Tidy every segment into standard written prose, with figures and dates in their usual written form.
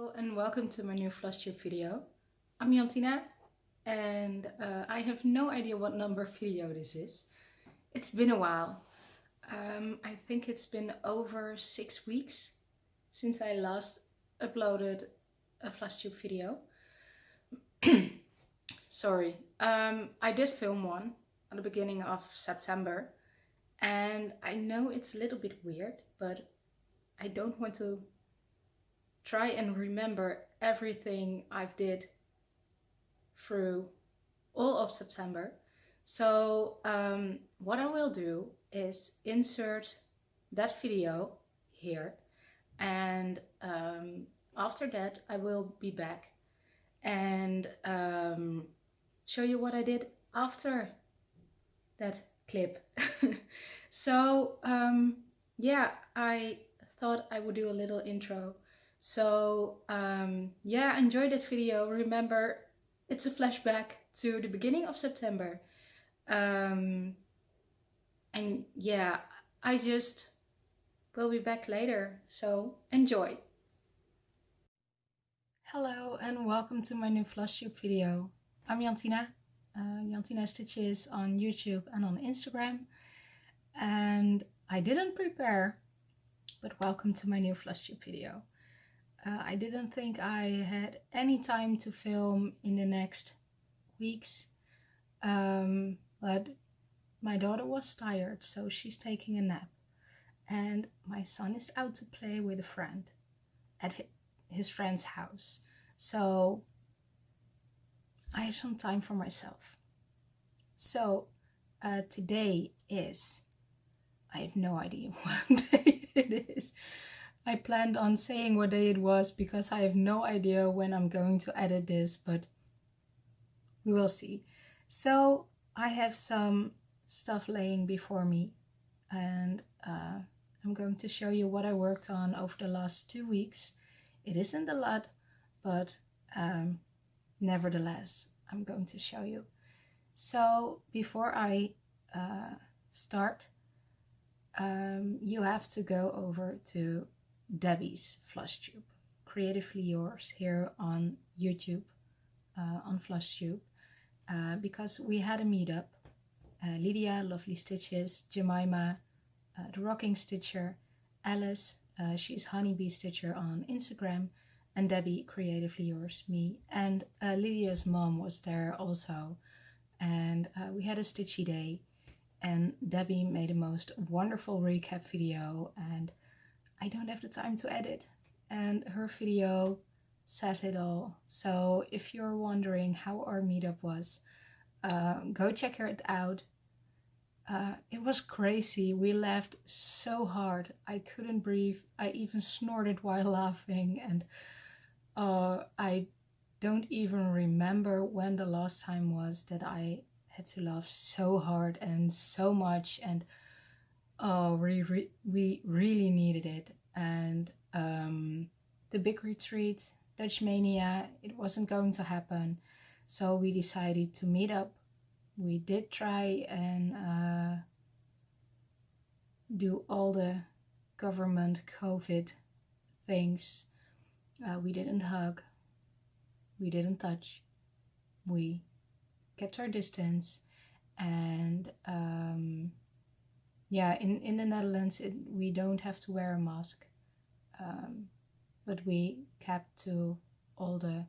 Hello and welcome to my new Flosstube video. I'm Jantina and I have no idea what number video this is. It's been a while. I think it's been over 6 weeks since I last uploaded a Flosstube video. Sorry. I did film one at the beginning of September and I know it's a little bit weird, but I don't want to try and remember everything I've did through all of September. So what I will do is insert that video here, and after that I will be back and show you what I did after that clip. So yeah, I thought I would do a little intro. So yeah, enjoy that video. Remember, it's a flashback to the beginning of September. And yeah, I just will be back later. So enjoy. Hello and welcome to my new Flosstube video. I'm Jantina. Jantina Stitches on YouTube and on Instagram. And I didn't prepare, but welcome to my new Flosstube video. I didn't think I had any time to film in the next weeks, but my daughter was tired, so she's taking a nap. And my son is out to play with a friend at his friend's house. So I have some time for myself. So today is, I have no idea what day it is. I planned on saying what day it was because I have no idea when I'm going to edit this, but we will see. So I have some stuff laying before me, and I'm going to show you what I worked on over the last 2 weeks. It isn't a lot, but nevertheless, I'm going to show you. So before I start, you have to go over to Debbie's Flosstube, Creatively Yours, here on YouTube, on Flosstube, because we had a meetup. Lydia, Lovely Stitches, Jemima, the Rocking Stitcher, Alice, she's Honeybee Stitcher on Instagram, and Debbie, Creatively Yours, me, and Lydia's mom was there also, and we had a Stitchy day, and Debbie made a most wonderful recap video, and I don't have the time to edit, and her video says it all. So if you're wondering how our meetup was, go check it out. It was crazy. We laughed so hard. I couldn't breathe. I even snorted while laughing, and I don't even remember when the last time was that I had to laugh so hard and so much, and oh, we really needed it. And the big retreat, Dutch Mania, it wasn't going to happen. So we decided to meet up. We did try and do all the government COVID things. We didn't hug. We didn't touch. We kept our distance. And yeah, in the Netherlands, we don't have to wear a mask, but we kept to all the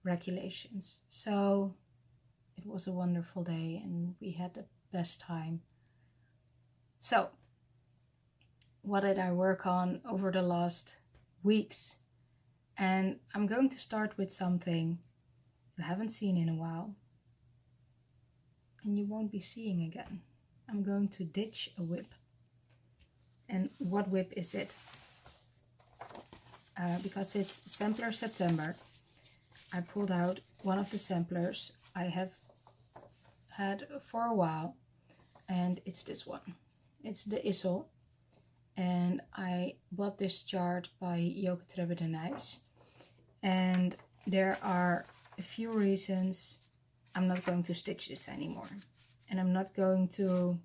regulations. So it was a wonderful day and we had the best time. So what did I work on over the last weeks? And I'm going to start with something you haven't seen in a while and you won't be seeing again. I'm going to ditch a whip. And what whip is it? Because it's Sampler September, I pulled out one of the samplers I have had for a while, and it's this one. It's the Issel, and I bought this chart by Joke Trebbe de Nijs, and there are a few reasons I'm not going to stitch this anymore. And I'm not going to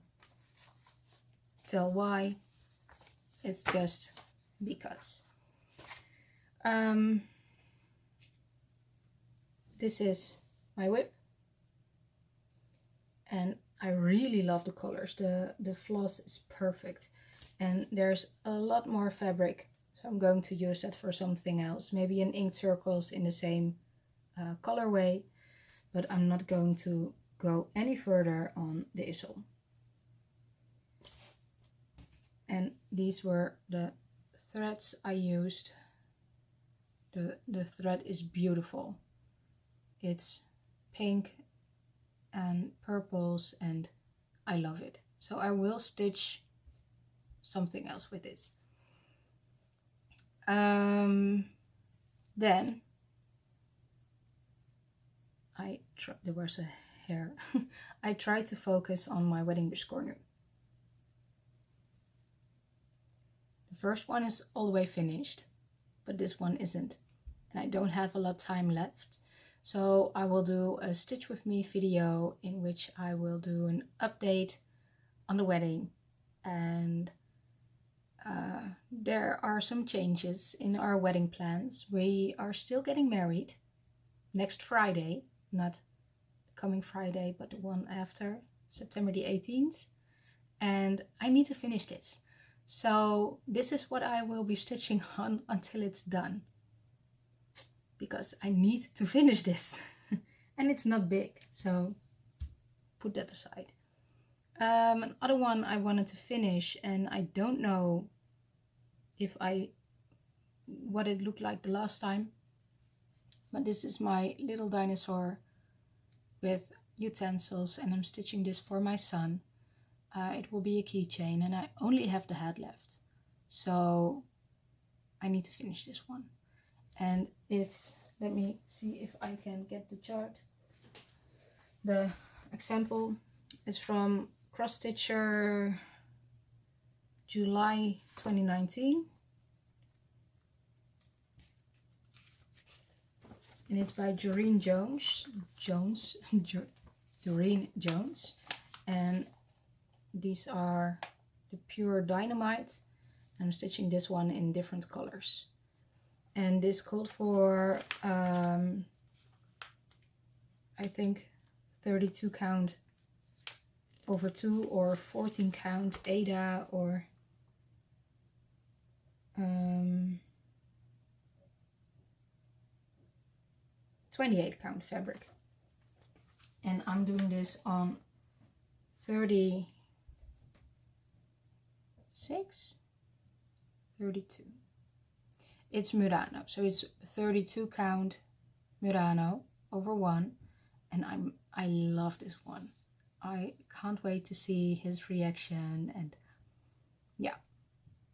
tell why, it's just because. This is my whip, and I really love the colors. The floss is perfect, and there's a lot more fabric, so I'm going to use that for something else, maybe in inked circles in the same colorway, but I'm not going to go any further on the easel. And these were the threads I used. The thread is beautiful. It's pink and purples, and I love it. So I will stitch something else with this. Then there was a hair. I tried to focus on my wedding bush corner. The first one is all the way finished, but this one isn't, and I don't have a lot of time left. So I will do a Stitch with Me video in which I will do an update on the wedding, and there are some changes in our wedding plans. We are still getting married next Friday, not coming Friday, but the one after, September the 18th. And I need to finish this. So this is what I will be stitching on until it's done, because I need to finish this. And it's not big, so put that aside. Another one I wanted to finish, and I don't know if what it looked like the last time, but this is my little dinosaur with utensils, and I'm stitching this for my son. It will be a keychain, and I only have the head left, so I need to finish this one. And it's, let me see if I can get the chart. The example is from Cross Stitcher, July 2019, and it's by Doreen Doreen Jones, and these are the pure dynamite. I'm stitching this one in different colors, and this called for I think 32 count over 2 or 14 count Ada, or 28 count fabric. And I'm doing this on 36, 32. It's Murano, so it's 32 count Murano over 1, and I love this one. I can't wait to see his reaction, and yeah,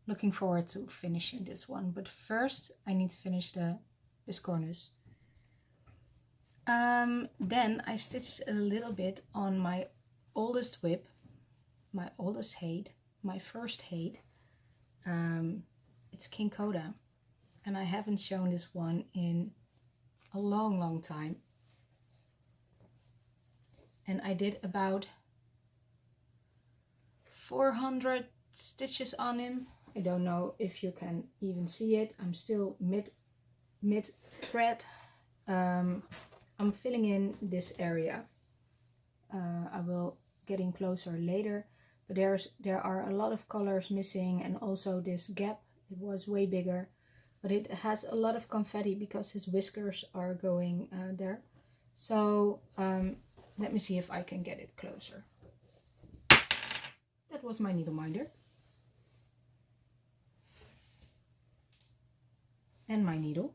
looking forward to finishing this one. But first I need to finish the biscornus. Then I stitched a little bit on my oldest whip, my oldest Hade, my first Hade. It's King Coda, and I haven't shown this one in a long time. And I did about 400 stitches on him. I don't know if you can even see it. I'm still mid thread. I'm filling in this area. I will get in closer later, but there are a lot of colors missing, and also this gap, it was way bigger, but it has a lot of confetti because his whiskers are going there. So let me see if I can get it closer. That was my needle minder. And my needle.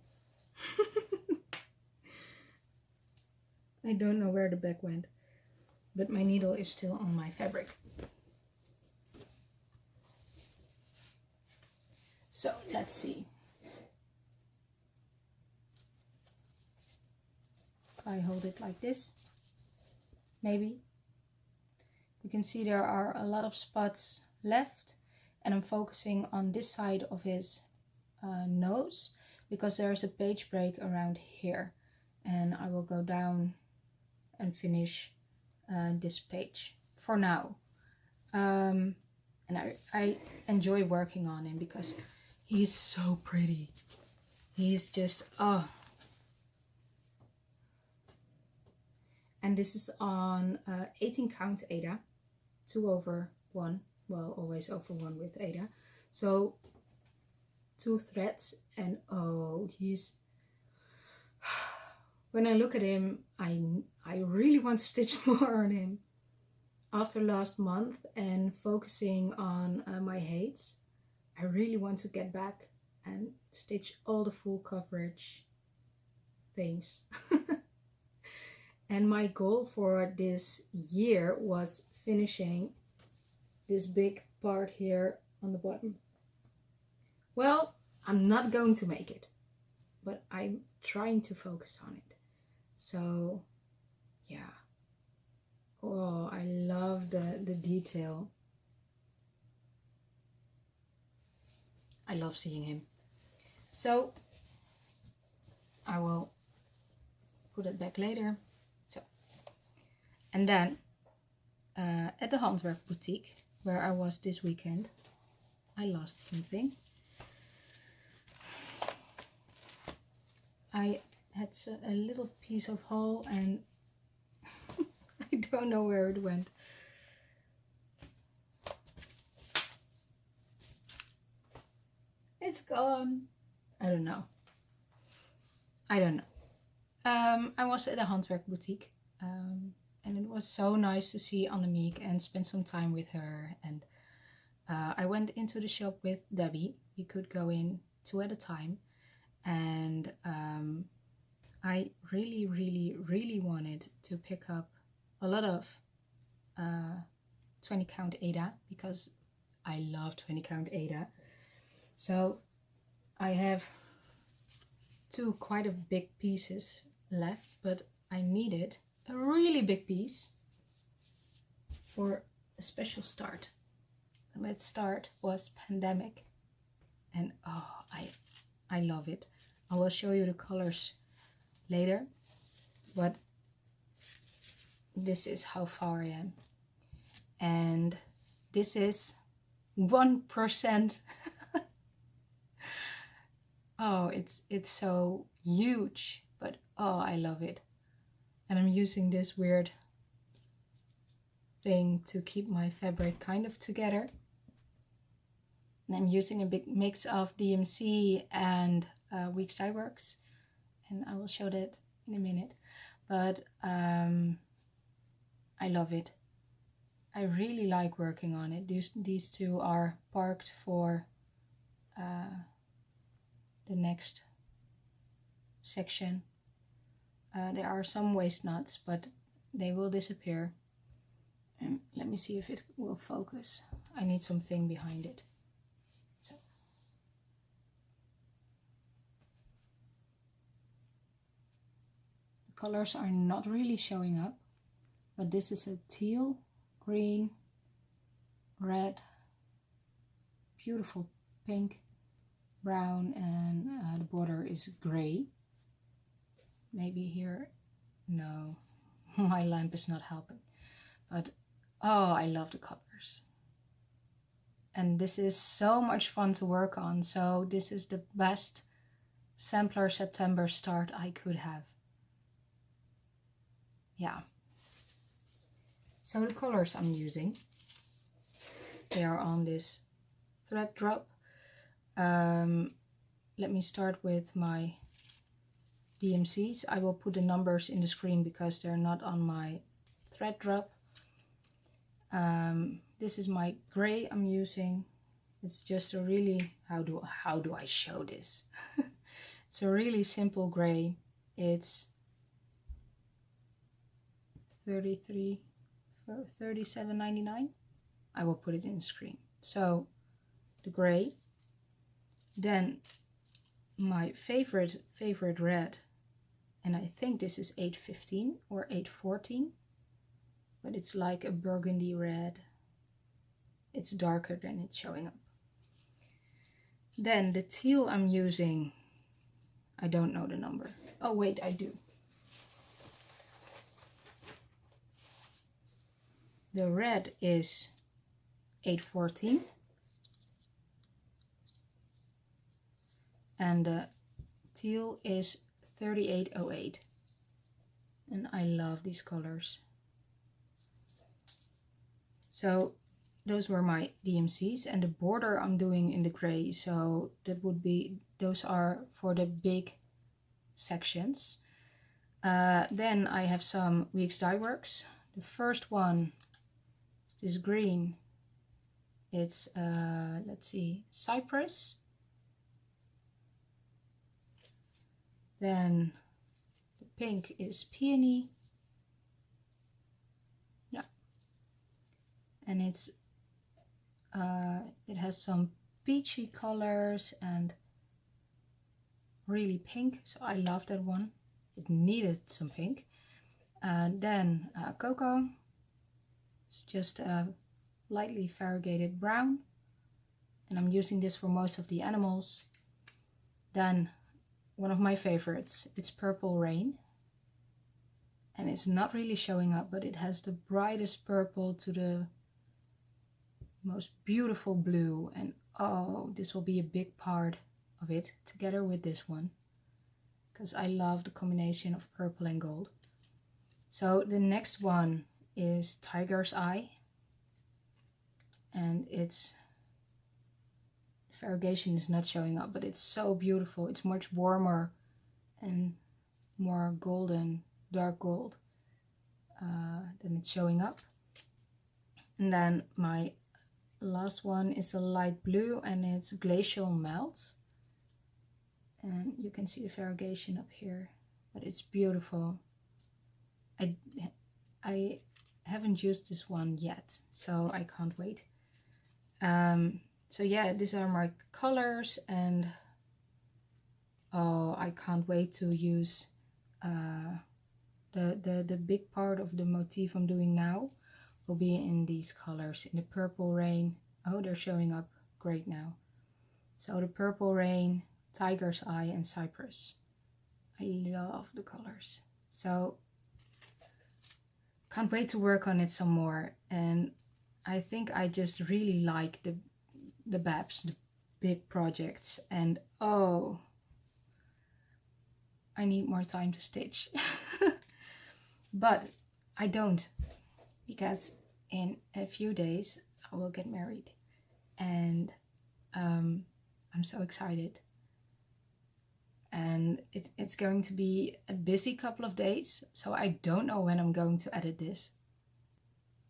I don't know where the back went, but my needle is still on my fabric. So let's see. If I hold it like this, maybe. You can see there are a lot of spots left, and I'm focusing on this side of his nose because there's a page break around here, and I will go down and finish this page for now. And I enjoy working on him because he's so pretty. He's just, oh. And this is on 18 count Ada, 2/1, well, always over 1 with Ada. So 2 threads, and oh, he's, when I look at him, I really want to stitch more on him. After last month and focusing on my hates, I really want to get back and stitch all the full coverage things. And my goal for this year was finishing this big part here on the bottom. Well, I'm not going to make it, but I'm trying to focus on it. So yeah. Oh, I love the detail. I love seeing him. So I will put it back later. So, and then at the Handwerk boutique where I was this weekend, I lost something. I had a little piece of hole and I don't know where it went. It's gone. I don't know. I was at a Handwerk boutique and it was so nice to see Annemiek and spend some time with her. And I went into the shop with Debbie. We could go in 2 at a time. And I really wanted to pick up a lot of 20 count Ada because I love 20 count Ada. So I have 2 quite a big pieces left, but I needed a really big piece for a special start. And that start was Pandemic, and oh, I love it. I will show you the colors later, but this is how far I am. And this is 1%. Oh, it's so huge, but oh, I love it. And I'm using this weird thing to keep my fabric kind of together. And I'm using a big mix of DMC and Week Side Works, and I will show that in a minute. But I love it. I really like working on it. These 2 are parked for the next section. There are some waist knots, but they will disappear. And let me see if it will focus. I need something behind it. So. The colors are not really showing up, but this is a teal, green, red, beautiful pink, brown, and the border is gray. Maybe here, no, my lamp is not helping, but oh, I love the colors. And this is so much fun to work on. So this is the best sampler September start I could have. Yeah. So the colors I'm using, they are on this thread drop. Let me start with my DMCs. I will put the numbers in the screen because they're not on my thread drop. This is my gray I'm using. It's just a really, how do I show this? It's a really simple gray. It's 37.99. I will put it in the screen. So the gray, then my favorite red, and I think this is 815 or 814, but it's like a burgundy red. It's darker than it's showing up. Then the teal I'm using, I don't know the number. Oh wait, I do. The red is 814. And the teal is 3808. And I love these colors. So those were my DMCs, and the border I'm doing in the gray. So that would be, those are for the big sections. Then I have some Weeks Dye Works. The first one is this green. It's, let's see, Cypress. Then the pink is Peony. Yeah. And it's, it has some peachy colors and really pink. So I love that one. It needed some pink. Then Cocoa. It's just a lightly variegated brown. And I'm using this for most of the animals. Then one of my favorites, it's Purple Rain. And it's not really showing up, but it has the brightest purple to the most beautiful blue. And oh, this will be a big part of it together with this one, because I love the combination of purple and gold. So the next one is Tiger's Eye. And its variegation is not showing up, but it's so beautiful. It's much warmer and more golden, dark gold than it's showing up. And then my last one is a light blue, and it's Glacial Melt. And you can see the variegation up here, but it's beautiful. I haven't used this one yet, so I can't wait. So yeah, these are my colors, and oh, I can't wait to use the big part of the motif I'm doing now will be in these colors, in the Purple Rain. Oh, they're showing up great now. So the Purple Rain, Tiger's Eye, and Cypress. I love the colors. So can't wait to work on it some more. And I think I just really like the BAPs, the big projects. And oh, I need more time to stitch. But I don't, because in a few days I will get married. And I'm so excited. And it's going to be a busy couple of days, so I don't know when I'm going to edit this.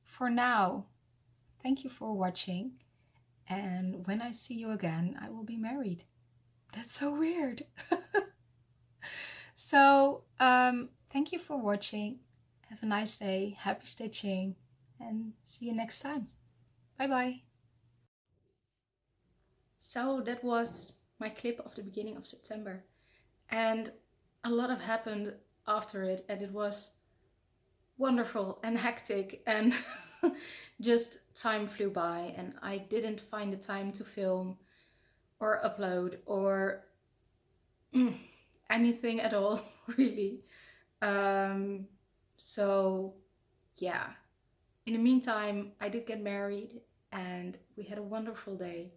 For now, thank you for watching, and when I see you again, I will be married. That's so weird. So, thank you for watching. Have a nice day, happy stitching, and see you next time. Bye bye. So that was my clip of the beginning of September. And a lot have happened after it, and it was wonderful and hectic, and just time flew by, and I didn't find the time to film or upload or anything at all, really. So yeah, in the meantime, I did get married and we had a wonderful day,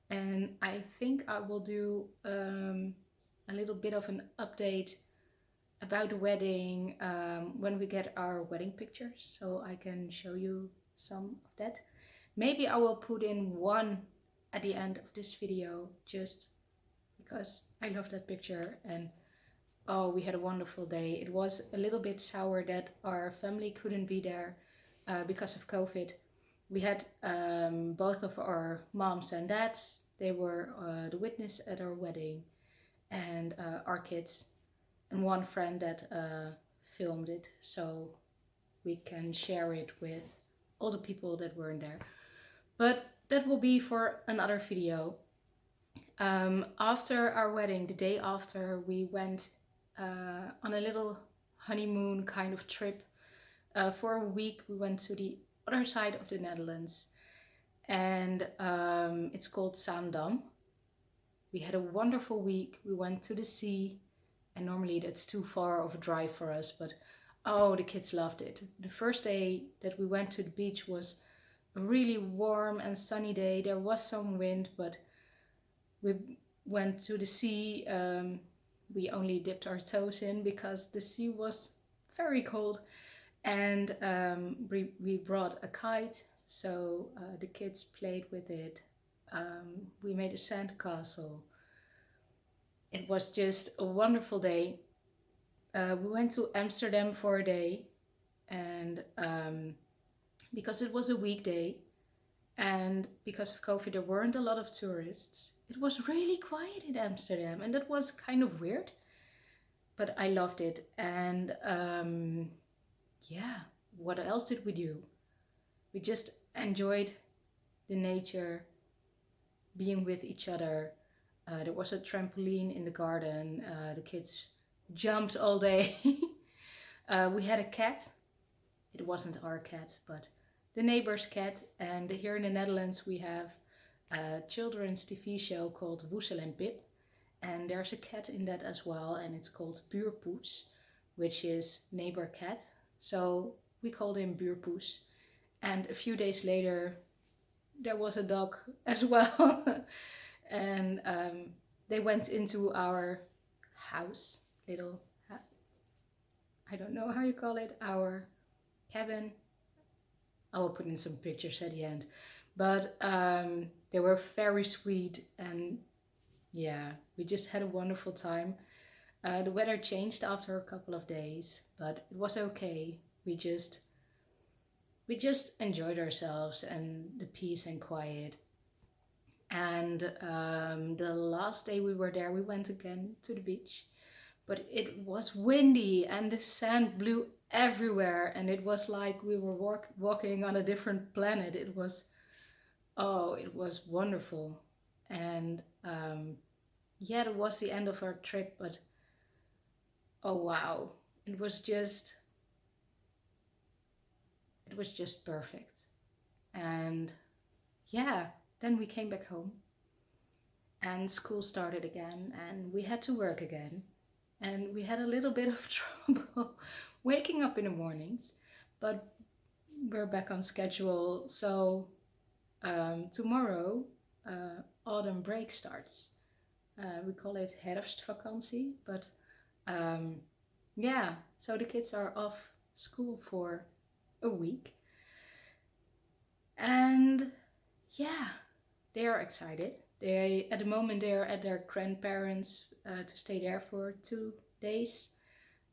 and I think I will do a little bit of an update about the wedding when we get our wedding pictures, so I can show you some of that. Maybe I will put in one at the end of this video, just because I love that picture. And oh, we had a wonderful day. It was a little bit sour that our family couldn't be there because of COVID. We had both of our moms and dads. They were the witness at our wedding, and our kids, and one friend that filmed it, so we can share it with all the people that weren't there. But that will be for another video. After our wedding, the day after, we went on a little honeymoon kind of trip. For a week we went to the other side of the Netherlands, and it's called Zaandam. We had a wonderful week. We went to the sea, and normally that's too far of a drive for us, but oh, the kids loved it. The first day that we went to the beach was a really warm and sunny day. There was some wind, but we went to the sea we only dipped our toes in because the sea was very cold. And we brought a kite, so the kids played with it. We made a sand castle. It was just a wonderful day. We went to Amsterdam for a day, and because it was a weekday, and because of COVID, there weren't a lot of tourists. It was really quiet in Amsterdam, and that was kind of weird, but I loved it. And yeah, what else did we do? We just enjoyed the nature, being with each other. There was a trampoline in the garden. The kids jumped all day. We had a cat. It wasn't our cat, but the neighbor's cat. And here in the Netherlands we have a children's TV show called Woesel and Pip. And there's a cat in that as well, and it's called Buurpoes, which is neighbor cat. So we called him Buurpoes. And a few days later, there was a dog as well. And they went into our house, little, I don't know how you call it, our cabin. I will put in some pictures at the end. But they were very sweet, and yeah, we just had a wonderful time. The weather changed after a couple of days, but it was okay. We just enjoyed ourselves and the peace and quiet. And the last day we were there, we went again to the beach, but it was windy and the sand blew everywhere, and it was like we were walking on a different planet. It was wonderful. And yeah, it was the end of our trip, but oh wow, it was just perfect. And yeah, then we came back home and school started again, and we had to work again, and we had a little bit of trouble waking up in the mornings, but we're back on schedule. So tomorrow autumn break starts. We call it herfstvakantie, but yeah, so the kids are off school for a week, and yeah, they are excited. At the moment they are at their grandparents to stay there for 2 days.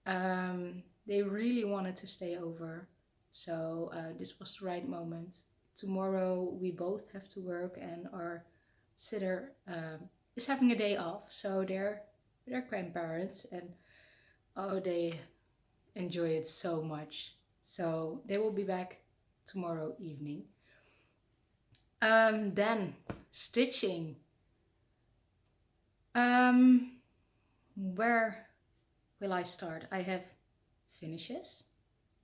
They really wanted to stay over, so this was the right moment. Tomorrow we both have to work, and our sitter is having a day off, so they're with their grandparents, and oh, they enjoy it so much. So they will be back tomorrow evening. Then stitching. Where will I start? I have finishes,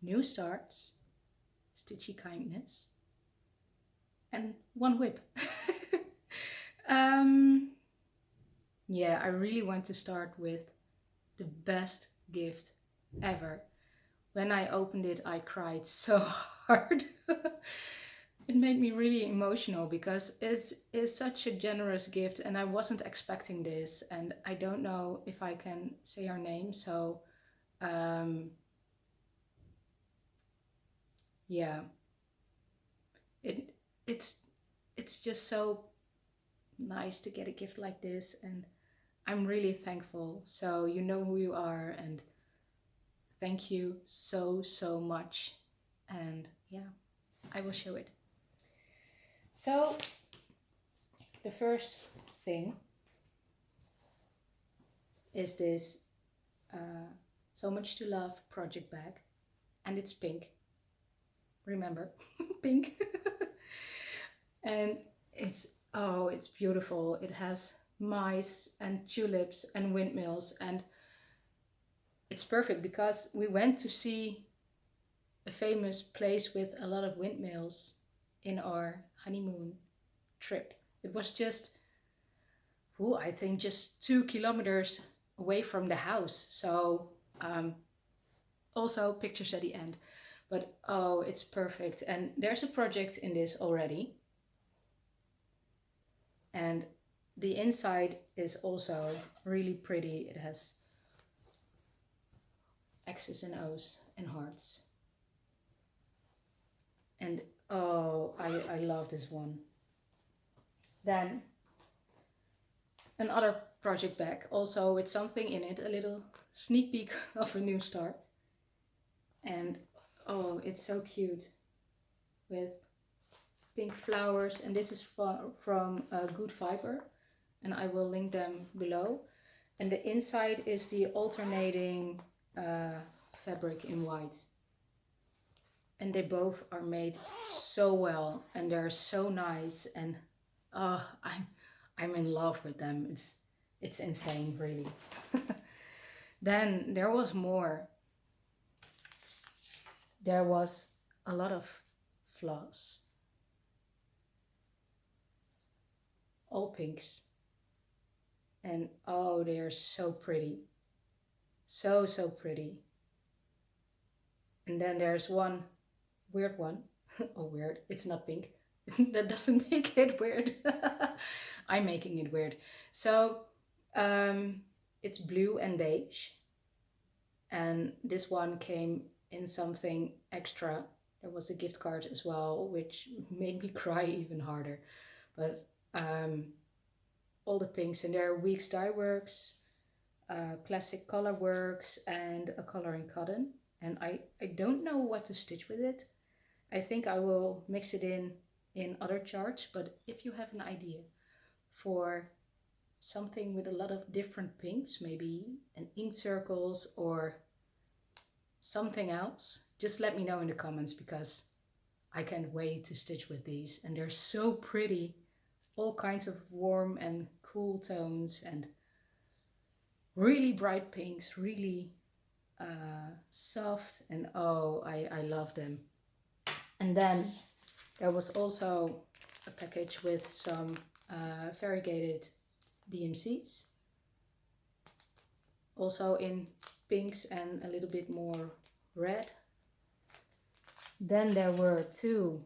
new starts, stitchy kindness, and one whip. Yeah, I really want to start with the best gift ever. When I opened it, I cried so hard. It made me really emotional because it's such a generous gift, and I wasn't expecting this, and I don't know if I can say her name, so yeah, it's just so nice to get a gift like this, and I'm really thankful. So you know who you are, and thank you so much. And yeah, I will show it. So the first thing is this So Much to Love project bag, and it's pink. Remember, pink. And it's beautiful. It has mice and tulips and windmills, and it's perfect because we went to see a famous place with a lot of windmills in our honeymoon trip. It was just, I think just 2 kilometers away from the house. So also pictures at the end. But oh, it's perfect. And there's a project in this already. And the inside is also really pretty. It has X's and O's and hearts. And oh, I love this one. Then another project bag, also with something in it, a little sneak peek of a new start. And oh, it's so cute with pink flowers. And this is from Good Fiber, and I will link them below. And the inside is the alternating fabric in white. And they both are made so well, and they're so nice, and I'm in love with them. It's insane, really. Then there was more. There was a lot of floss, all pinks, and oh, they are so pretty, so pretty. And then there's one weird one. Oh, weird, it's not pink. That doesn't make it weird. I'm making it weird. So it's blue and beige, and this one came in something extra. There was a gift card as well, which made me cry even harder. But all the pinks, and there are Weeks Dye Works, Classic Color Works, and a color in cotton. And I don't know what to stitch with it. I think I will mix it in other charts, but if you have an idea for something with a lot of different pinks, maybe an ink circles or something else, just let me know in the comments, because I can't wait to stitch with these. And they're so pretty, all kinds of warm and cool tones, and really bright pinks, really soft, and oh, I love them. And then there was also a package with some variegated DMCs, also in pinks and a little bit more red. Then there were two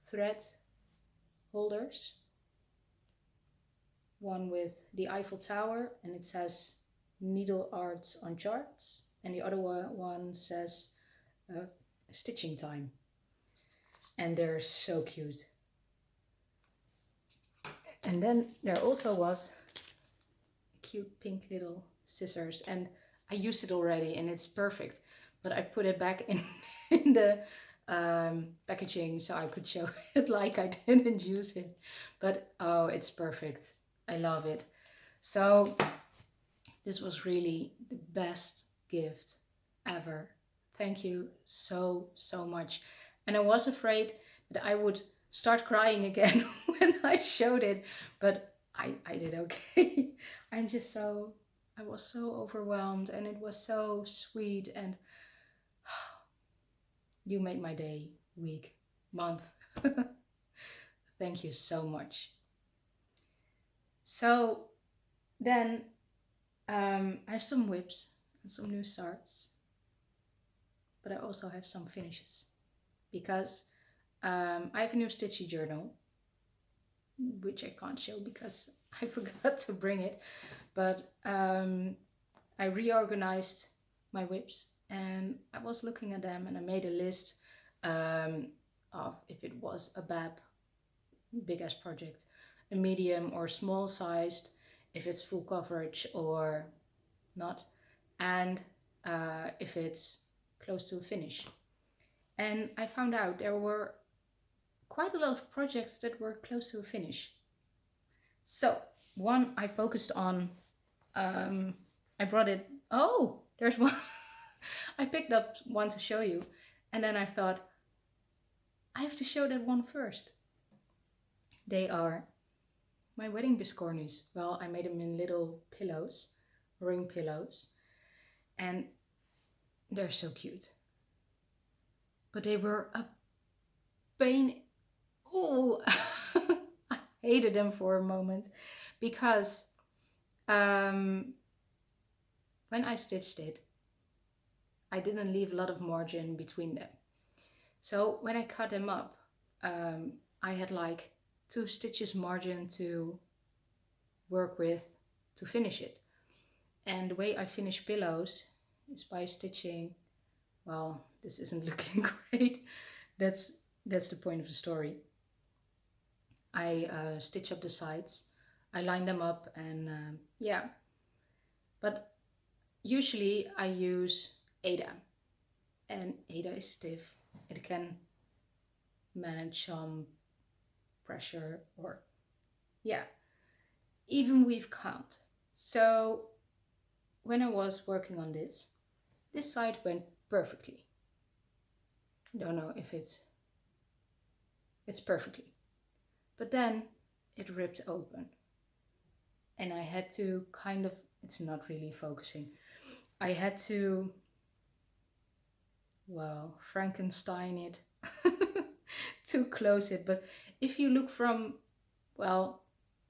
thread holders, one with the Eiffel Tower, and it says Needle Arts on Charts, and the other one says Stitching Time. And they're so cute. And then there also was a cute pink little scissors, and I used it already and it's perfect, but I put it back in the packaging so I could show it like I didn't use it. But oh, it's perfect. I love it. So this was really the best gift ever. Thank you so much. And I was afraid that I would start crying again when I showed it, but I did okay. I was so overwhelmed, and it was so sweet, and you made my day, week, month. Thank you so much. So then I have some whips and some new starts, but I also have some finishes, because I have a new Stitchy journal, which I can't show because I forgot to bring it, but I reorganized my whips, and I was looking at them, and I made a list of if it was a BAB, big ass project, a medium or small sized, if it's full coverage or not, and if it's close to a finish. And I found out there were quite a lot of projects that were close to a finish. So one I focused on, I brought it, oh, there's one. I picked up one to show you, and then I thought, I have to show that one first. They are my wedding biscornies. Well, I made them in little pillows, ring pillows, and they're so cute. But they were a pain. Oh, I hated them for a moment, because when I stitched it, I didn't leave a lot of margin between them. So when I cut them up, I had like 2 stitches margin to work with to finish it. And the way I finish pillows is by stitching. Well, this isn't looking great. That's the point of the story. I stitch up the sides, I line them up, and yeah. But usually I use Ada, and Ada is stiff. It can manage some pressure, or yeah, even weave can't. So when I was working on this side went perfectly. I don't know if it's perfectly. But then it ripped open. And I had to kind of, it's not really focusing. I had to, well, Frankenstein it to close it. But if you look from, well,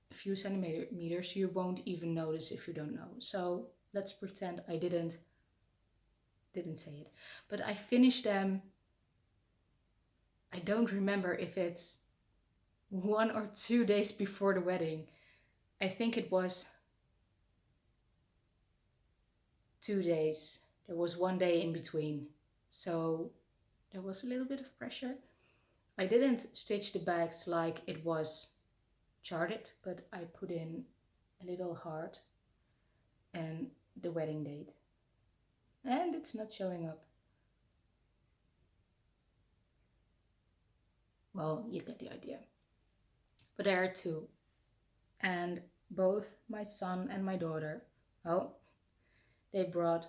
a few centimeters, you won't even notice if you don't know. So let's pretend I didn't say it. But I finished them, I don't remember if it's 1 or 2 days before the wedding. I think it was 2 days. There was 1 day in between. So there was a little bit of pressure. I didn't stitch the bags like it was charted, but I put in a little heart and the wedding date. And it's not showing up. Well, you get the idea. But there are 2. And both my son and my daughter, oh, they brought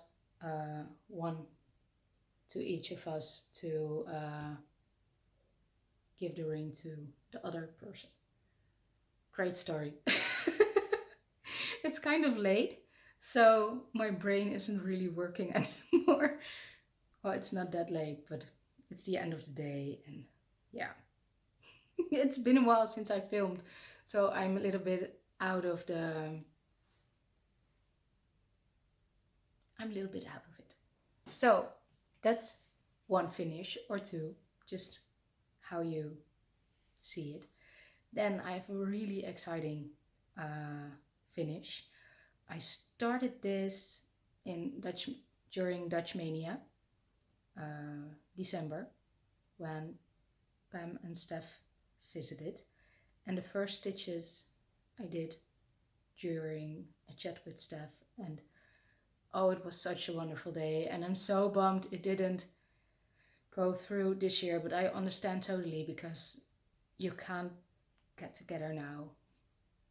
one to each of us to give the ring to the other person. Great story. It's kind of late, so my brain isn't really working anymore. Well, it's not that late, but it's the end of the day, and yeah. It's been a while since I filmed, so I'm a little bit out of the... I'm a little bit out of it. So that's 1 finish or 2, just how you see it. Then I have a really exciting finish. I started this during Dutch Mania, December, when Pam and Steph visited. And the first stitches I did during a chat with Steph, and oh, it was such a wonderful day. And I'm so bummed it didn't go through this year, but I understand totally, because you can't get together now,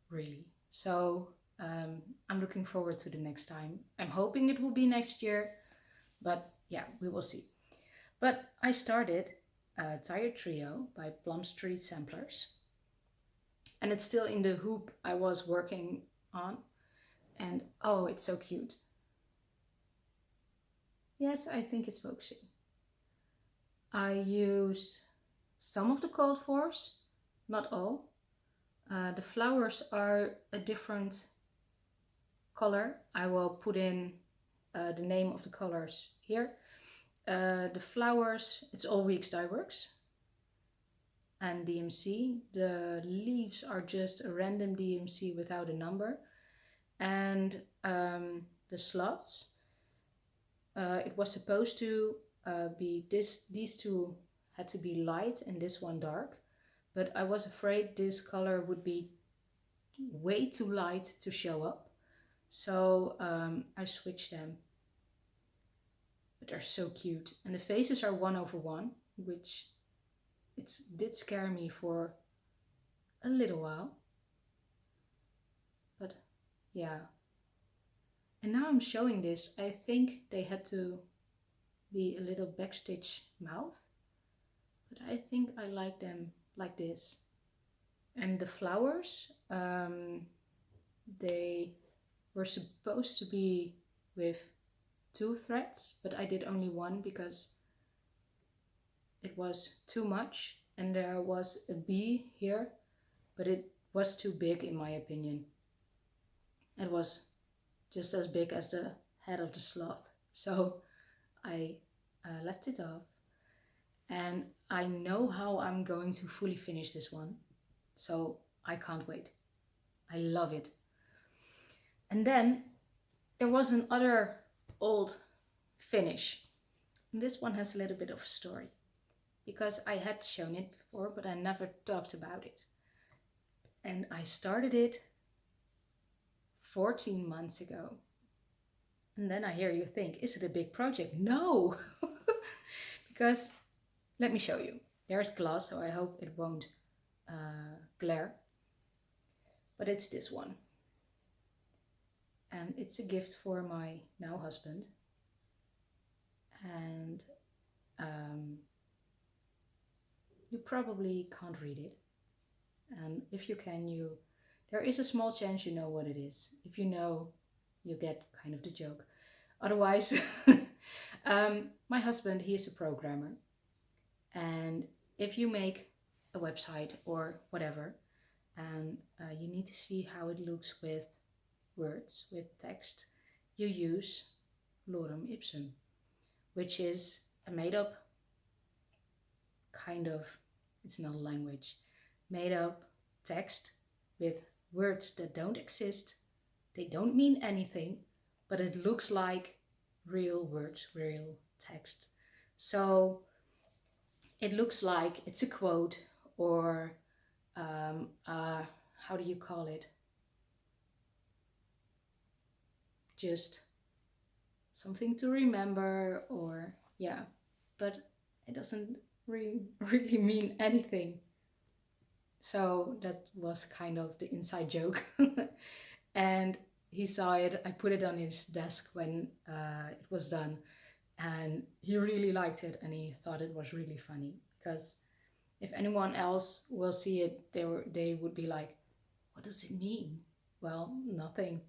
really. So I'm looking forward to the next time. I'm hoping it will be next year, but yeah, we will see. But I started Tired Trio by Plum Street Samplers, and it's still in the hoop I was working on, and oh, it's so cute. Yes, I think it's focusing. I used some of the Cold Force, not all. The flowers are a different color. I will put in the name of the colors here. The flowers, it's all Weeks Dye Works and DMC. The leaves are just a random DMC without a number. And the slots, it was supposed to be these 2 had to be light and this one dark, but I was afraid this color would be way too light to show up, so I switched them. But they're so cute, and the faces are 1/1, which did scare me for a little while, but yeah. And now I'm showing this, I think they had to be a little backstitch mouth, but I think I like them like this. And the flowers, they were supposed to be with 2 threads, but I did only 1 because it was too much, and there was a bee here, but it was too big in my opinion. It was just as big as the head of the sloth, so I left it off. And I know how I'm going to fully finish this one, so I can't wait. I love it. And then there was another old finish. And this one has a little bit of a story, because I had shown it before, but I never talked about it. And I started it 14 months ago. And then I hear you think, is it a big project? No! Because, let me show you. There's glass, so I hope it won't glare. But it's this one. And it's a gift for my now husband. And you probably can't read it. And if you can, there is a small chance you know what it is. If you know, you get kind of the joke. Otherwise, my husband, he is a programmer. And if you make a website or whatever, and you need to see how it looks with words, with text, you use lorem ipsum, which is a made-up kind of, it's not a language, made-up text with words that don't exist. They don't mean anything, but it looks like real words, real text. So it looks like it's a quote, or how do you call it? Just something to remember, or yeah, but it doesn't really mean anything. So that was kind of the inside joke. And he saw it. I put it on his desk when it was done, and he really liked it, and he thought it was really funny, because if anyone else will see it, they would be like, what does it mean? Well, nothing.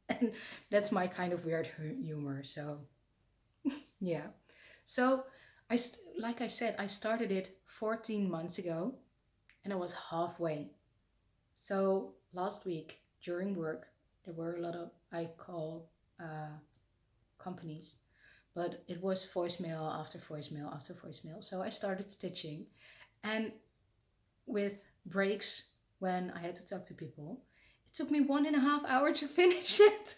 And that's my kind of weird humor. So yeah. So like I said, I started it 14 months ago, and I was halfway. So last week during work, there were a lot of, I call companies, but it was voicemail after voicemail after voicemail. So I started stitching, and with breaks when I had to talk to people, it took me 1.5 hours to finish it.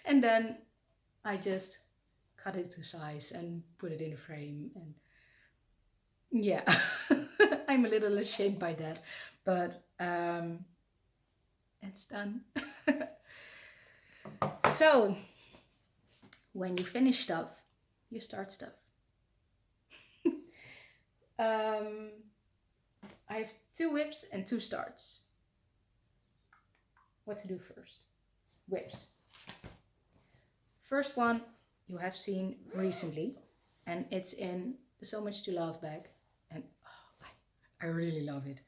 And then I just cut it to size and put it in a frame, and yeah. I'm a little ashamed by that, but it's done. So when you finish stuff, you start stuff. I have 2 whips and 2 starts. What to do first? Whips. First one you have seen recently, and it's in the So Much to Love bag, and oh, I really love it.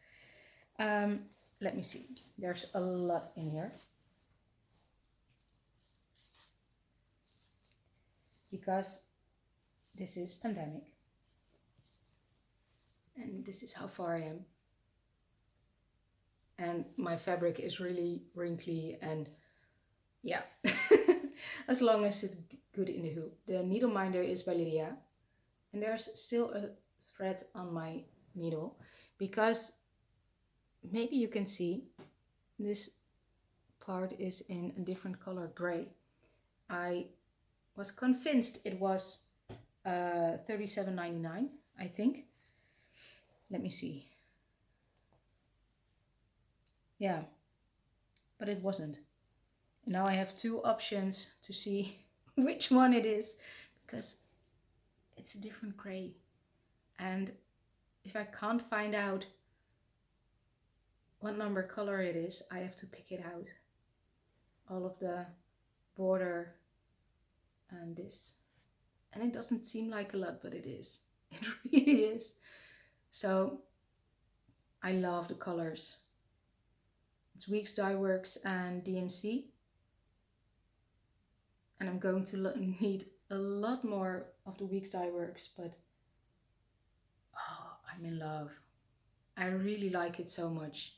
Let me see. There's a lot in here, because this is pandemic, and this is how far I am. And my fabric is really wrinkly, and yeah, as long as it's good in the hoop. The needle minder is by Lydia, and there's still a thread on my needle, because maybe you can see this part is in a different color, gray. I was convinced it was $37.99, I think. Let me see. Yeah, but it wasn't. And now I have 2 options to see which one it is, because it's a different gray. And if I can't find out what number color it is, I have to pick it out. All of the border and this. And it doesn't seem like a lot, but it is. It really is. So I love the colors. It's Weeks Dye Works and DMC. And I'm going to need a lot more of the Weeks Dye Works, but oh, I'm in love. I really like it so much.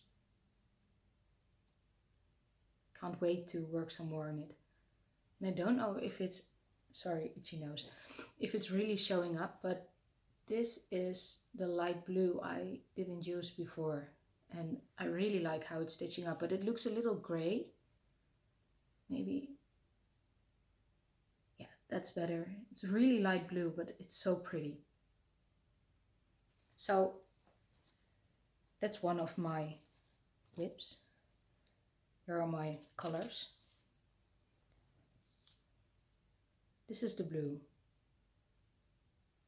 Can't wait to work some more on it. And I don't know if it's, sorry, itchy nose, if it's really showing up, but this is the light blue I didn't use before. And I really like how it's stitching up, but it looks a little gray. maybe, yeah, that's better. It's really light blue, but it's so pretty. So that's one of my whips. Here are my colors. This is the blue.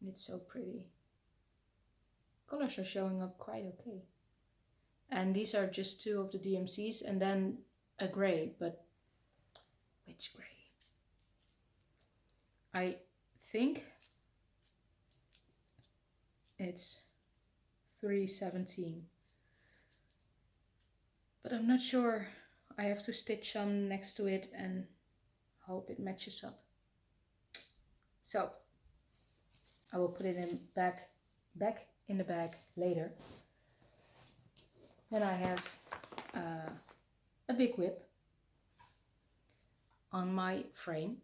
It's so pretty. Colors are showing up quite okay. And these are just two of the DMCs and then a gray, but which gray? I think it's 317. But I'm not sure. I have to stitch some next to it and hope it matches up. So I will put it in back in the bag later. Then I have a big whip on my frame.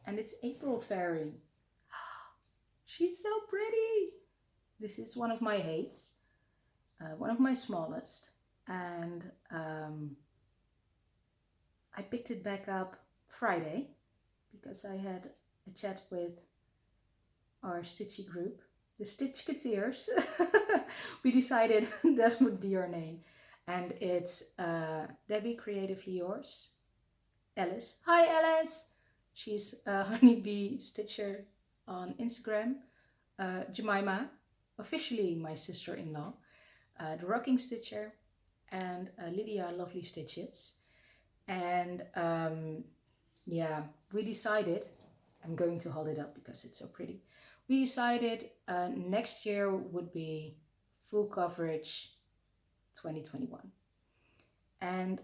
And it's April Fairy. She's so pretty. This is one of my hates, one of my smallest. And I picked it back up Friday because I had a chat with our Stitchy group, the Stitchketeers. We decided that would be our name. And it's Debbie Creatively Yours, Alice. Hi Alice! She's a honeybee stitcher on Instagram. Jemima, officially my sister-in-law, the rocking stitcher, and Lydia Lovely Stitches. And yeah, we decided, I'm going to hold it up because it's so pretty. We decided next year would be full coverage 2021. And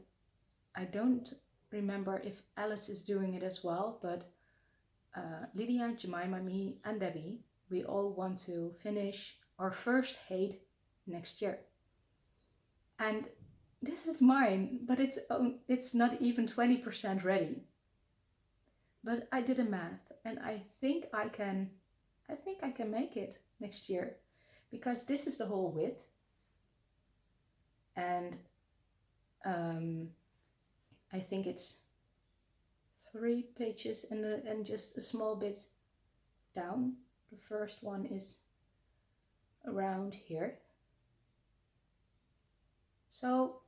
I don't remember if Alice is doing it as well, but Lydia, Jemima, me and Debbie, we all want to finish our first hate next year. And this is mine, but it's not even 20% ready. But I did a math and I think I can make it next year, because this is the whole width. And I think it's 3 pages and just a small bit down. The first one is around here. So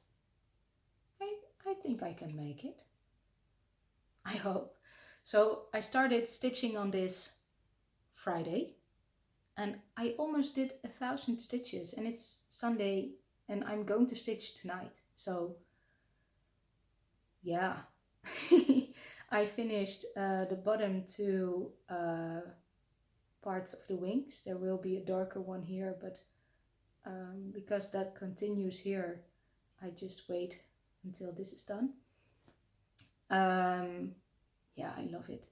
I think I can make it. I hope. So I started stitching on this Friday and I almost did 1,000 stitches, and it's Sunday and I'm going to stitch tonight. So yeah. I finished the bottom 2 parts of the wings. There will be a darker one here, but because that continues here, I just wait until this is done. Yeah, I love it.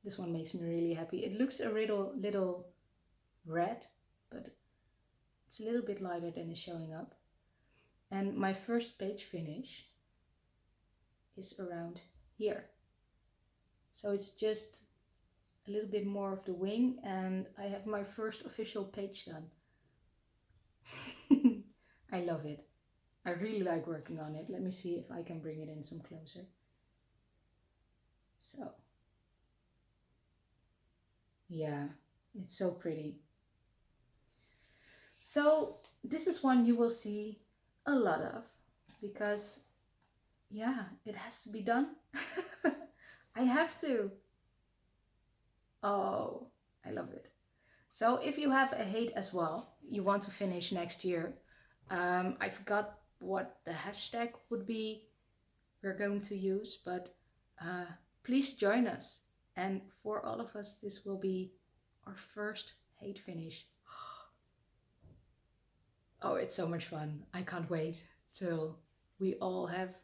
This one makes me really happy. It looks a little red, but it's a little bit lighter than it's showing up. And my first page finish is around here. So it's just a little bit more of the wing and I have my first official page done. I love it. I really like working on it. Let me see if I can bring it in some closer. So yeah, it's so pretty. So this is one you will see a lot of, because yeah, it has to be done. I have to. Oh, I love it. So if you have a hate as well, you want to finish next year, I forgot what the hashtag would be we're going to use, but please join us. And for all of us, this will be our first hate finish. Oh, it's so much fun. I can't wait till we all have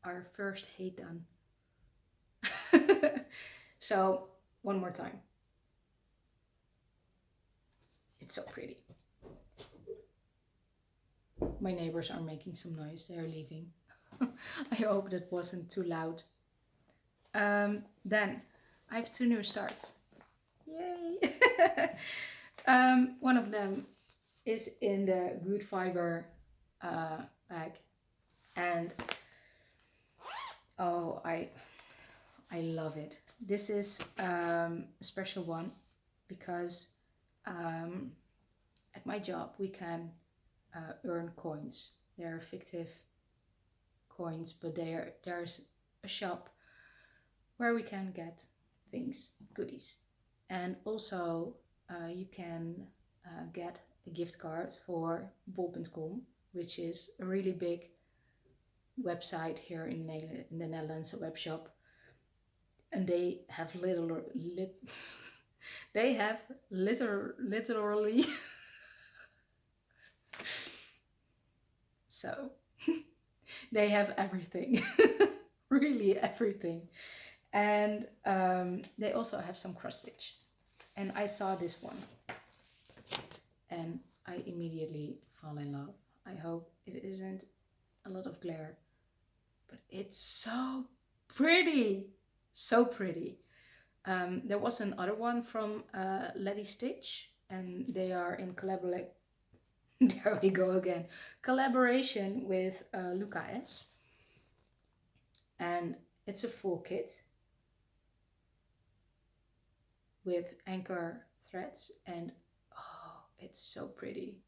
our first hate done. So one more time. It's so pretty. My neighbors are making some noise. They're leaving. I hope that wasn't too loud. Then I have 2 new starts. Yay! One of them is in the Good Fiber bag, and Oh, I love it. This is a special one because at my job we can earn coins. They're fictive coins, but there's a shop where we can get things, goodies. And also you can get a gift card for bol.com, which is a really big website here in the Netherlands, a web shop. And they have they have literally so they have everything. Really everything. And they also have some cross stitch. And I saw this one and I immediately fall in love. I hope it isn't a lot of glare, but it's so pretty. So pretty. There was another one from Letty Stitch, and they are in collaboration. There we go again. Collaboration with Luca S. And it's a full kit with anchor threads, and oh, it's so pretty.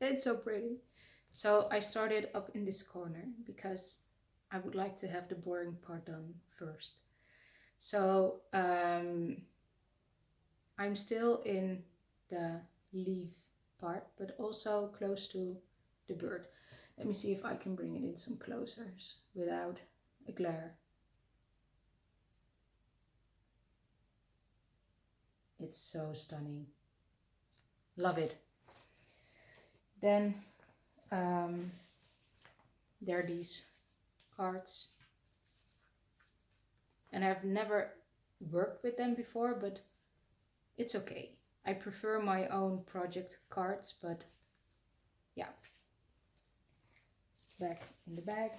It's so pretty. So I started up in this corner because I would like to have the boring part done first. So I'm still in the leaf part, but also close to the bird. Let me see if I can bring it in some closer without a glare. It's so stunning. Love it. Then there are these cards. And I've never worked with them before, but it's okay. I prefer my own project cards, but yeah. Back in the bag.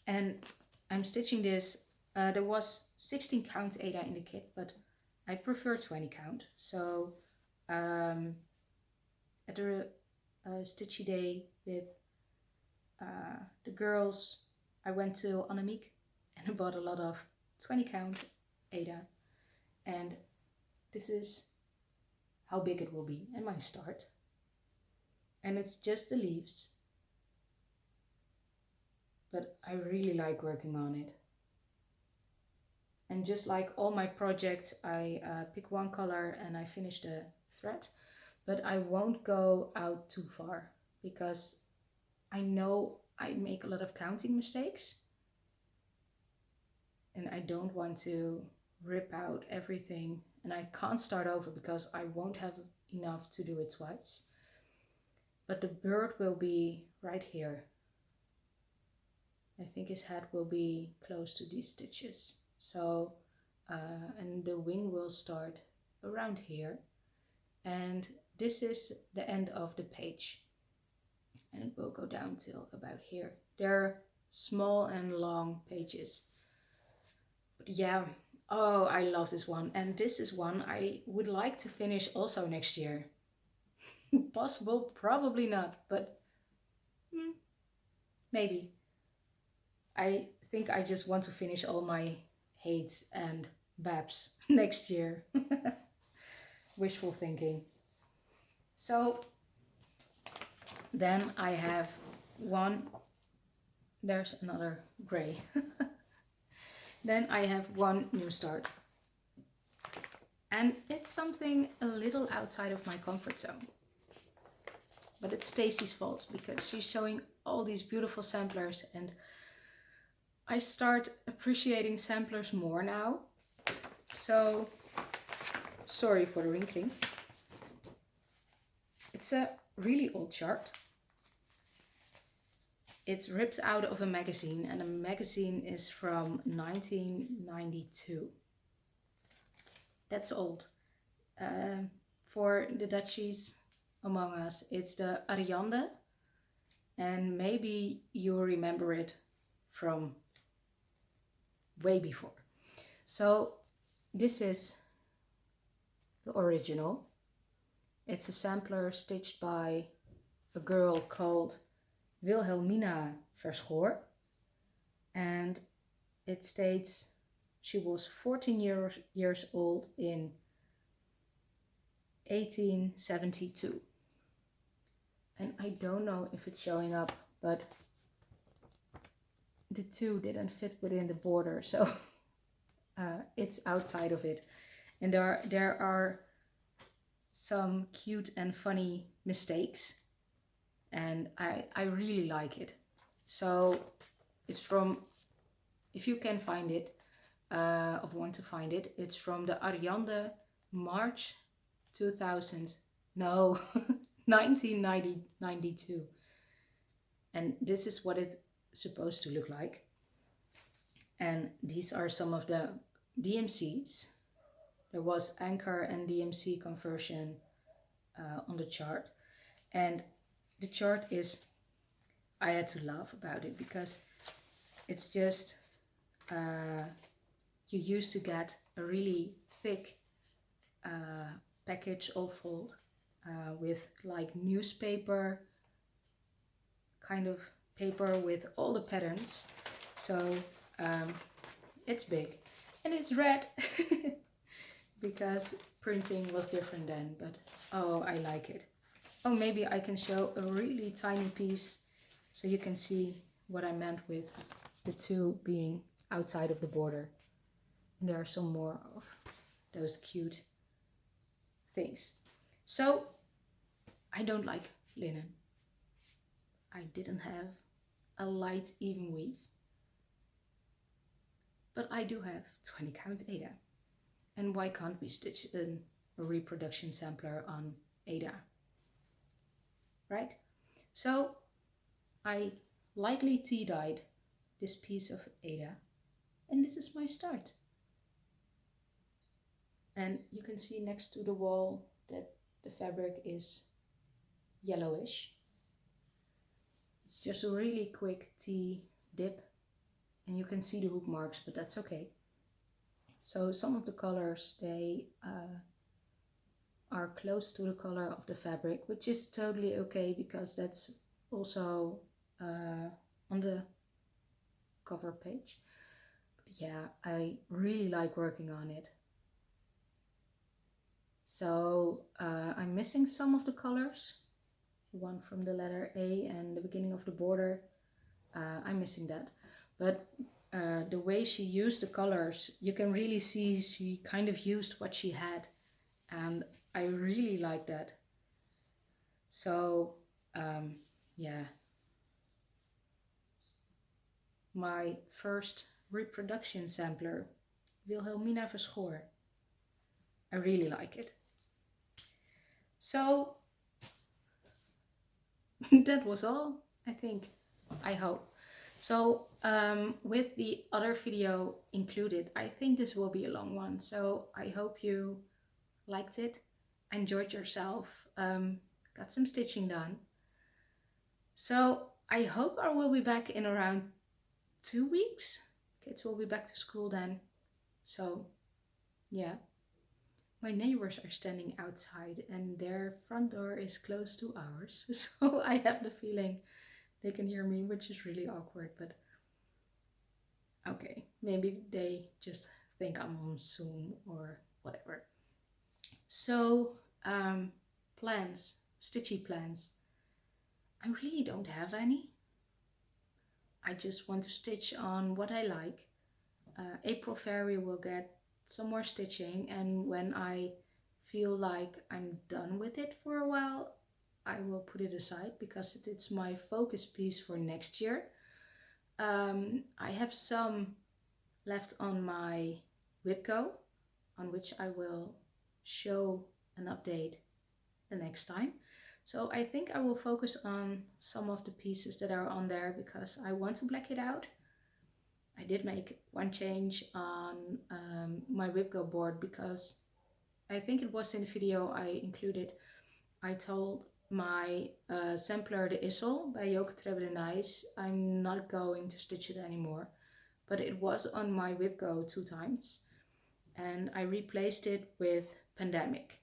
And I'm stitching this. There was 16 count Ada in the kit, but I prefer 20 count. So at the Stitchy day with the girls, I went to Annemiek and I bought a lot of 20 count Ada. And this is how big it will be and my start. And it's just the leaves. But I really like working on it. And just like all my projects, I pick one color and I finish the thread. But I won't go out too far because I know I make a lot of counting mistakes. And I don't want to rip out everything. And I can't start over because I won't have enough to do it twice. But the bird will be right here. I think his head will be close to these stitches. So, and the wing will start around here. And this is the end of the page. And it will go down till about here. They're small and long pages. But yeah, oh, I love this one. And this is one I would like to finish also next year. Possible, probably not, but maybe. I think I just want to finish all my hates and babs next year. Wishful thinking. So then I have one, there's another gray. Then I have one new start. And it's something a little outside of my comfort zone. But it's Stacy's fault because she's showing all these beautiful samplers and I start appreciating samplers more now. So, sorry for the wrinkling. It's a really old chart. It's ripped out of a magazine and the magazine is from 1992. That's old. For the Dutchies among us, it's the Ariande. And maybe you remember it from way before. So this is the original. It's a sampler stitched by a girl called Wilhelmina Verschoor. and it states she was 14 years old in 1872. And I don't know if it's showing up, but the 2 didn't fit within the border, so it's outside of it. And there are some cute and funny mistakes, and I really like it. So it's from, if you can find it, or want to find it, it's from the Ariande March 2000, no, 1992. And this is what it's supposed to look like. And these are some of the DMCs. There was anchor and DMC conversion on the chart. And the chart is, I had to laugh about it because it's just, you used to get a really thick package all fold with like newspaper kind of paper with all the patterns. So it's big and it's red because printing was different then, but oh, I like it. Oh, maybe I can show a really tiny piece so you can see what I meant with the 2 being outside of the border. And there are some more of those cute things. So I don't like linen. I didn't have a light even weave, but I do have 20 count Ada. And why can't we stitch a reproduction sampler on Ada? Right? So I lightly tea-dyed this piece of Ada, and this is my start. And you can see next to the wall that the fabric is yellowish. It's just a really quick tea dip, and you can see the hook marks, but that's okay. So some of the colors, they are close to the color of the fabric, which is totally okay because that's also on the cover page. But yeah, I really like working on it. So I'm missing some of the colors. The one from the letter A and the beginning of the border, I'm missing that. But the way she used the colors, you can really see she kind of used what she had. And I really like that. So yeah. My first reproduction sampler, Wilhelmina Verschoor. I really like it. So that was all, I think, I hope. So with the other video included, I think this will be a long one. So I hope you liked it, enjoyed yourself, got some stitching done. So I hope I will be back in around 2 weeks. Kids will be back to school then. So yeah. My neighbors are standing outside and their front door is close to ours. So I have the feeling they can hear me, which is really awkward, but okay, maybe they just think I'm on Zoom or whatever. So plans, stitchy plans. I really don't have any. I just want to stitch on what I like. April Fairy will get some more stitching, and when I feel like I'm done with it for a while, I will put it aside because it's my focus piece for next year. I have some left on my WipGo, on which I will show an update the next time. So I think I will focus on some of the pieces that are on there because I want to black it out. I did make one change on my WipGo board because I think it was in the video I included. I told my sampler, the Issel by Joke Trebbe de Nijs, I'm not going to stitch it anymore. But it was on my WipGo 2 times and I replaced it with Pandemic.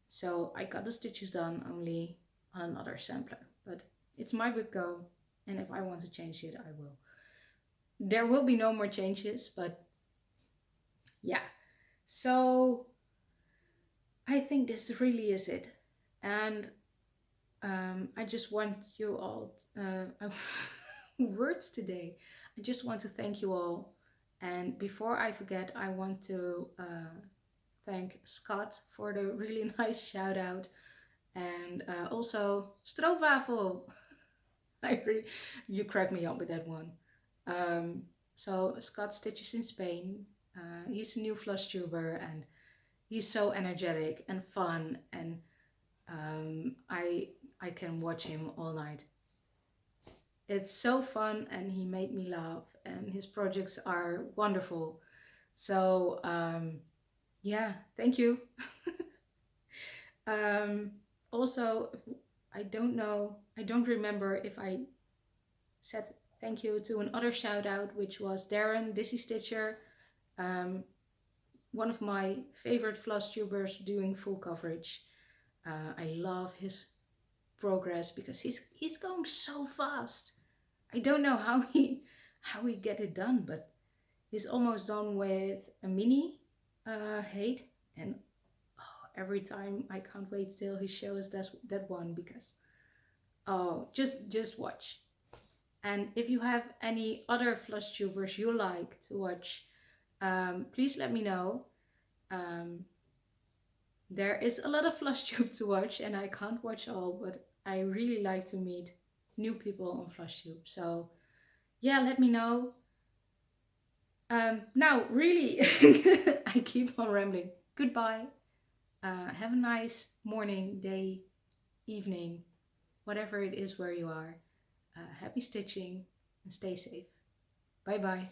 So I got the stitches done only on another sampler. But it's my WipGo, and if I want to change it, I will. there will be no more changes, but yeah. So I think this really is it. And I just want you all, words today. I just want to thank you all. And before I forget, I want to thank Scott for the really nice shout out. And also Stroopwafel. You cracked me up with that one. Um, so Scott Stitches in Spain. He's a new Flosstuber and he's so energetic and fun, and I can watch him all night. It's so fun, and he made me laugh, and his projects are wonderful. So yeah, thank you. um, Also, I don't know, I don't remember if I said thank you to another shout out, which was Darren Dizzy Stitcher, um, one of my favorite floss tubers doing full coverage. I love his progress because he's going so fast. I don't know how he get it done, but he's almost done with a mini hate, and oh, every time I can't wait till he shows that one because oh, just watch. And if you have any other flush tubers you like to watch, please let me know. Um, there is a lot of FlushTube to watch, and I can't watch all, but I really like to meet new people on FlushTube. So yeah, let me know. Now, really, I keep on rambling. Goodbye. Have a nice morning, day, evening, whatever it is where you are. Happy stitching and stay safe. Bye bye.